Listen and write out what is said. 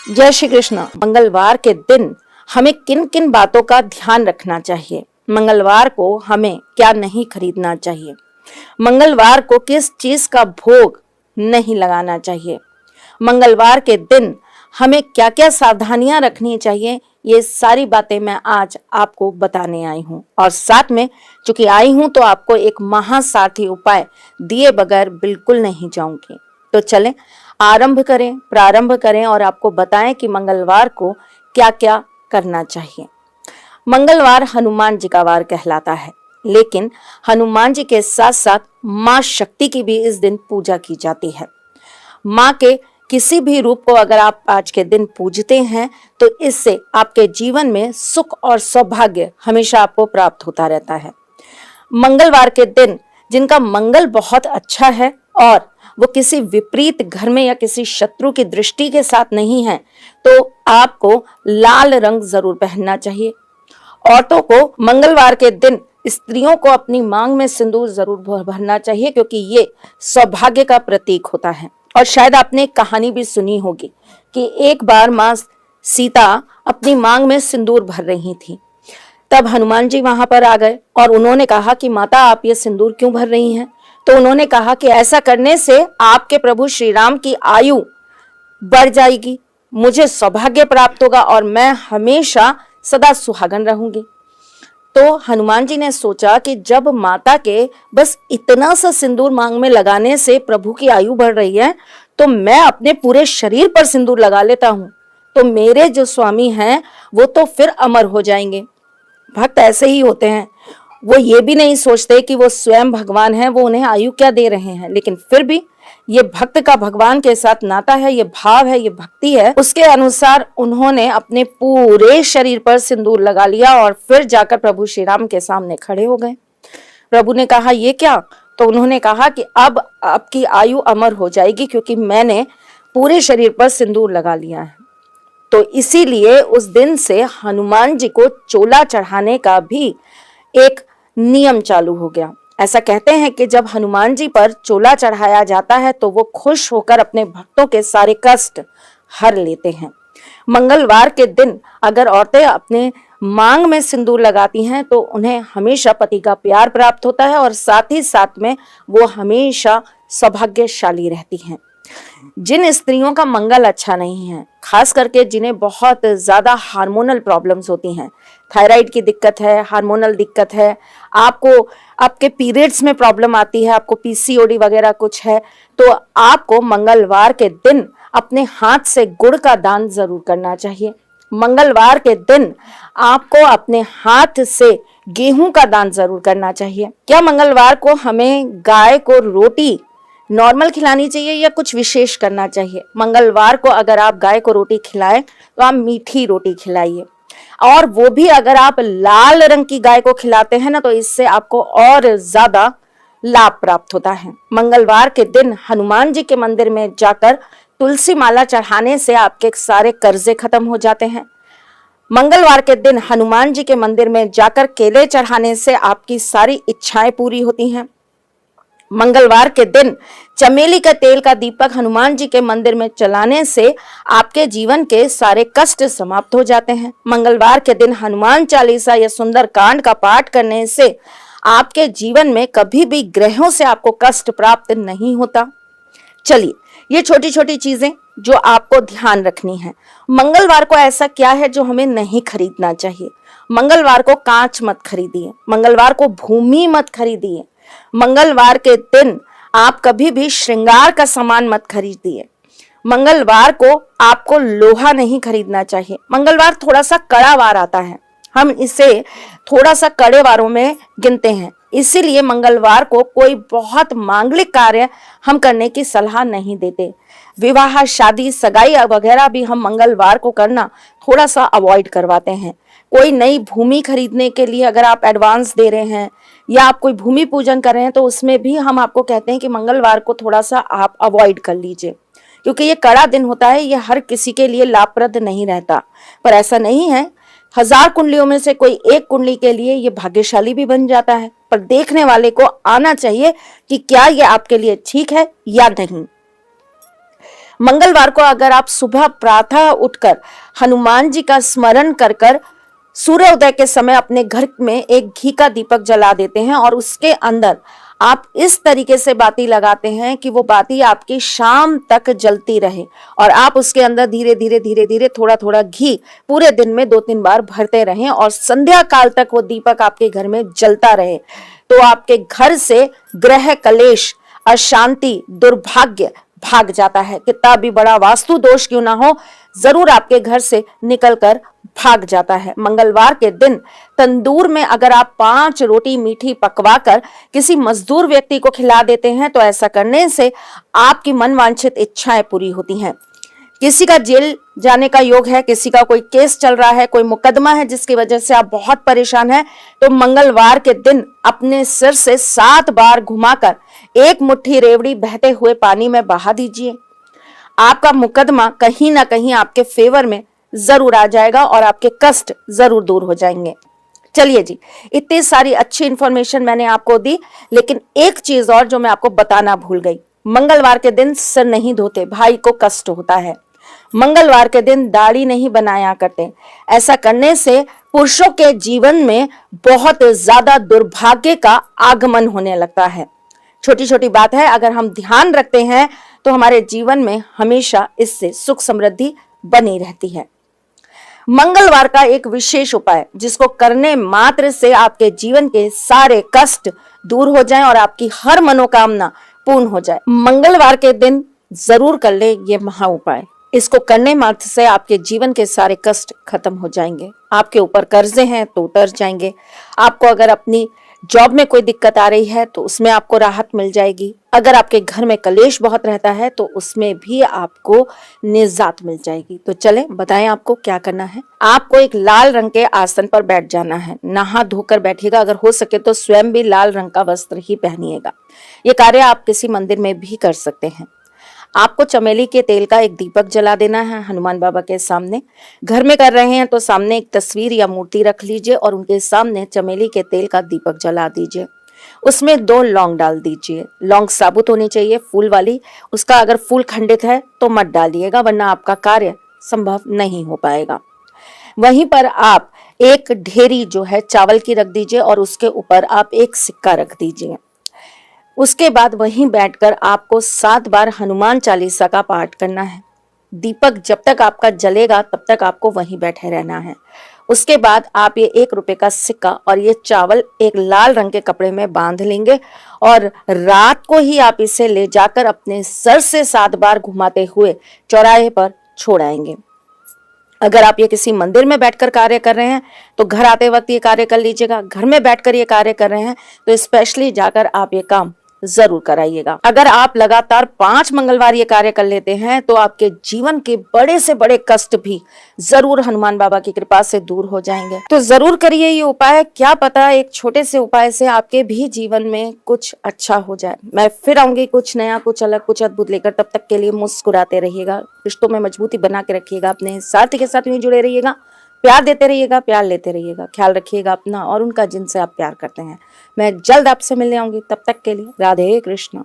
जय श्री कृष्ण। मंगलवार के दिन हमें किन किन बातों का ध्यान रखना चाहिए? मंगलवार को हमें क्या नहीं खरीदना चाहिए? मंगलवार को किस चीज का भोग नहीं लगाना चाहिए? मंगलवार के दिन हमें क्या क्या सावधानियां रखनी चाहिए? ये सारी बातें मैं आज आपको बताने आई हूँ, और साथ में चूंकि आई हूँ तो आपको एक महासार्थी उपाय दिए बगैर बिल्कुल नहीं जाऊंगी। तो चलें प्रारंभ करें और आपको बताएं कि मंगलवार को क्या क्या करना चाहिए। मंगलवार हनुमान जी का वार कहलाता है, लेकिन हनुमान जी के साथ साथ मां शक्ति की भी इस दिन पूजा की जाती है। मां के किसी भी रूप को अगर आप आज के दिन पूजते हैं तो इससे आपके जीवन में सुख और सौभाग्य हमेशा आपको प्राप्त होता रहता है। मंगलवार के दिन जिनका मंगल बहुत अच्छा है और वो किसी विपरीत घर में या किसी शत्रु की दृष्टि के साथ नहीं है, तो आपको लाल रंग जरूर पहनना चाहिए। औरतों को मंगलवार के दिन स्त्रियों को अपनी मांग में सिंदूर जरूर भरना चाहिए, क्योंकि ये सौभाग्य का प्रतीक होता है। और शायद आपने एक कहानी भी सुनी होगी कि एक बार मां सीता अपनी मांग में सिंदूर भर रही थी। तब हनुमान जी वहां पर आ गए और उन्होंने कहा कि माता, आप ये सिंदूर क्यों भर रही हैं? तो उन्होंने कहा कि ऐसा करने से आपके प्रभु श्री राम की आयु बढ़ जाएगी, मुझे सौभाग्य प्राप्त होगा और मैं हमेशा सदा सुहागन रहूंगी। तो हनुमान जी ने सोचा कि जब माता के बस इतना सा सिंदूर मांग में लगाने से प्रभु की आयु बढ़ रही है, तो मैं अपने पूरे शरीर पर सिंदूर लगा लेता हूं, तो मेरे जो स्वामी हैं वो तो फिर अमर हो जाएंगे। भक्त ऐसे ही होते हैं, वो ये भी नहीं सोचते कि वो स्वयं भगवान है, वो उन्हें आयु क्या दे रहे हैं, लेकिन फिर भी ये भक्त का भगवान के साथ नाता है, ये भाव है, ये भक्ति है। उसके अनुसार उन्होंने अपने पूरे शरीर पर सिंदूर लगा लिया और फिर जाकर प्रभु श्री राम के सामने खड़े हो गए। प्रभु ने कहा, ये क्या? तो उन्होंने कहा कि अब आपकी आयु अमर हो जाएगी, क्योंकि मैंने पूरे शरीर पर सिंदूर लगा लिया है। तो इसीलिए उस दिन से हनुमान जी को चोला चढ़ाने का भी एक नियम चालू हो गया। ऐसा कहते हैं कि जब हनुमान जी पर चोला चढ़ाया जाता है तो वो खुश होकर अपने भक्तों के सारे कष्ट हर लेते हैं। मंगलवार के दिन अगर औरतें अपने मांग में सिंदूर लगाती हैं तो उन्हें हमेशा पति का प्यार प्राप्त होता है और साथ ही साथ में वो हमेशा सौभाग्यशाली रहती हैं। जिन स्त्रियों का मंगल अच्छा नहीं है, खास करके जिन्हें बहुत ज्यादा हार्मोनल प्रॉब्लम्स होती हैं, थायराइड की दिक्कत है, हार्मोनल दिक्कत है, आपको आपके पीरियड्स में प्रॉब्लम आती है, आपको पीसीओडी वगैरह कुछ है, तो आपको मंगलवार के दिन अपने हाथ से गुड़ का दान जरूर करना चाहिए। मंगलवार के दिन आपको अपने हाथ से गेहूं का दान जरूर करना चाहिए। क्या मंगलवार को हमें गाय को रोटी नॉर्मल खिलानी चाहिए या कुछ विशेष करना चाहिए? मंगलवार को अगर आप गाय को रोटी खिलाएं तो आप मीठी रोटी खिलाइए, और वो भी अगर आप लाल रंग की गाय को खिलाते हैं ना, तो इससे आपको और ज्यादा लाभ प्राप्त होता है। मंगलवार के दिन हनुमान जी के मंदिर में जाकर तुलसी माला चढ़ाने से आपके सारे कर्जे खत्म हो जाते हैं। मंगलवार के दिन हनुमान जी के मंदिर में जाकर केले चढ़ाने से आपकी सारी इच्छाएं पूरी होती हैं। मंगलवार के दिन चमेली के तेल का दीपक हनुमान जी के मंदिर में जलाने से आपके जीवन के सारे कष्ट समाप्त हो जाते हैं। मंगलवार के दिन हनुमान चालीसा या सुंदर कांड का पाठ करने से आपके जीवन में कभी भी ग्रहों से आपको कष्ट प्राप्त नहीं होता। चलिए, ये छोटी छोटी चीजें जो आपको ध्यान रखनी है। मंगलवार को ऐसा क्या है जो हमें नहीं खरीदना चाहिए? मंगलवार को कांच मत खरीदिए, मंगलवार को भूमि मत खरीदिए, मंगलवार के दिन आप कभी भी श्रृंगार का सामान मत खरीदिए। मंगलवार को आपको लोहा नहीं खरीदना चाहिए। मंगलवार थोड़ा सा कड़ा वार आता है, हम इसे थोड़ा सा कड़े वारों में गिनते हैं, इसीलिए मंगलवार को कोई बहुत मांगलिक कार्य हम करने की सलाह नहीं देते। विवाह, शादी, सगाई वगैरह भी हम मंगलवार को करना थोड़ा सा अवॉइड करवाते हैं। कोई नई भूमि खरीदने के लिए अगर आप एडवांस दे रहे हैं या आप कोई भूमि पूजन कर रहे हैं तो उसमें भी हम आपको कहते हैं कि मंगलवार को थोड़ा सा आप अवॉइड कर लीजिए, क्योंकि ये कड़ा दिन होता है, ये हर किसी के लिए लाभप्रद नहीं रहता। पर ऐसा नहीं है, 1000 कुंडलियों में से कोई एक कुंडली के लिए ये भाग्यशाली भी बन जाता है। पर देखने वाले को आना चाहिए कि क्या ये आपके लिए ठीक है या नहीं। मंगलवार को अगर आप सुबह प्रातः उठकर हनुमान जी का स्मरण कर कर सूर्योदय के समय अपने घर में एक घी का दीपक जला देते हैं और उसके अंदर आप इस तरीके से बाती लगाते हैं कि वो बाती आपकी शाम तक जलती रहे और आप उसके अंदर धीरे धीरे थोड़ा थोड़ा घी पूरे दिन में 2-3 बार भरते रहें और संध्या काल तक वो दीपक आपके घर में जलता रहे, तो आपके घर से ग्रह कलेश, अशांति, दुर्भाग्य भाग जाता है। कितना भी बड़ा वास्तु दोष क्यों ना हो, जरूर आपके घर से निकलकर भाग जाता है। मंगलवार के दिन तंदूर में अगर आप 5 रोटी मीठी पकवाकर किसी मजदूर व्यक्ति को खिला देते हैं तो ऐसा करने से आपकी मनवांछित इच्छाएं पूरी होती हैं। किसी का जेल जाने का योग है, किसी का कोई केस चल रहा है, कोई मुकदमा है जिसकी वजह से आप बहुत परेशान हैं, तो मंगलवार के दिन अपने सिर से 7 बार घुमाकर एक मुट्ठी रेवड़ी बहते हुए पानी में बहा दीजिए। आपका मुकदमा कहीं ना कहीं आपके फेवर में जरूर आ जाएगा और आपके कष्ट जरूर दूर हो जाएंगे। चलिए जी, इतनी सारी अच्छी इंफॉर्मेशन मैंने आपको दी, लेकिन एक चीज और जो मैं आपको बताना भूल गई। मंगलवार के दिन सिर नहीं धोते, भाई को कष्ट होता है। मंगलवार के दिन दाढ़ी नहीं बनाया करते, ऐसा करने से पुरुषों के जीवन में बहुत ज्यादा दुर्भाग्य का आगमन होने लगता है। छोटी छोटी बात है, अगर हम ध्यान रखते हैं तो हमारे जीवन में हमेशा इससे सुख समृद्धि बनी रहती है। मंगलवार का एक विशेष उपाय जिसको करने मात्र से आपके जीवन के सारे कष्ट दूर हो जाएं और आपकी हर मनोकामना पूर्ण हो जाए। मंगलवार के दिन जरूर कर ले ये महा उपाय। इसको करने मात्र से आपके जीवन के सारे कष्ट खत्म हो जाएंगे। आपके ऊपर कर्जे हैं तो उतर जाएंगे। आपको अगर अपनी जॉब में कोई दिक्कत आ रही है तो उसमें आपको राहत मिल जाएगी। अगर आपके घर में कलेश बहुत रहता है तो उसमें भी आपको निजात मिल जाएगी। तो चलें बताएं आपको क्या करना है। आपको एक लाल रंग के आसन पर बैठ जाना है, नहा धोकर बैठिएगा। अगर हो सके तो स्वयं भी लाल रंग का वस्त्र ही पहनिएगा। ये कार्य आप किसी मंदिर में भी कर सकते हैं। आपको चमेली के तेल का एक दीपक जला देना है हनुमान बाबा के सामने। घर में कर रहे हैं तो सामने एक तस्वीर या मूर्ति रख लीजिए और उनके सामने चमेली के तेल का दीपक जला दीजिए। उसमें 2 लौंग डाल दीजिए। लौंग साबुत होनी चाहिए, फूल वाली। उसका अगर फूल खंडित है तो मत डालिएगा, वरना आपका कार्य संभव नहीं हो पाएगा। वहीं पर आप एक ढेरी जो है चावल की रख दीजिए और उसके ऊपर आप एक सिक्का रख दीजिए। उसके बाद वहीं बैठकर आपको 7 बार हनुमान चालीसा का पाठ करना है। दीपक जब तक आपका जलेगा तब तक आपको वहीं बैठे रहना है। उसके बाद आप ये 1 रुपए का सिक्का और ये चावल एक लाल रंग के कपड़े में बांध लेंगे और रात को ही आप इसे ले जाकर अपने सर से 7 बार घुमाते हुए चौराहे पर छोड़ आएंगे। अगर आप ये किसी मंदिर में बैठकर कार्य कर रहे हैं तो घर आते वक्त ये कार्य कर लीजिएगा। घर में बैठकर ये कार्य कर रहे हैं तो स्पेशली जाकर आप ये काम जरूर कराइएगा। अगर आप लगातार 5 मंगलवार ये कार्य कर लेते हैं तो आपके जीवन के बड़े से बड़े कष्ट भी जरूर हनुमान बाबा की कृपा से दूर हो जाएंगे। तो जरूर करिए ये उपाय। क्या पता एक छोटे से उपाय से आपके भी जीवन में कुछ अच्छा हो जाए। मैं फिर आऊंगी कुछ नया, कुछ अलग, कुछ अद्भुत लेकर। तब तक के लिए मुस्कुराते रहिएगा, रिश्तों में मजबूती बना के रखिएगा, अपने साथी के साथ यूं जुड़े रहिएगा, प्यार देते रहिएगा, प्यार लेते रहिएगा। ख्याल रखिएगा अपना और उनका जिनसे आप प्यार करते हैं। मैं जल्द आपसे मिलने आऊंगी। तब तक के लिए राधे कृष्ण।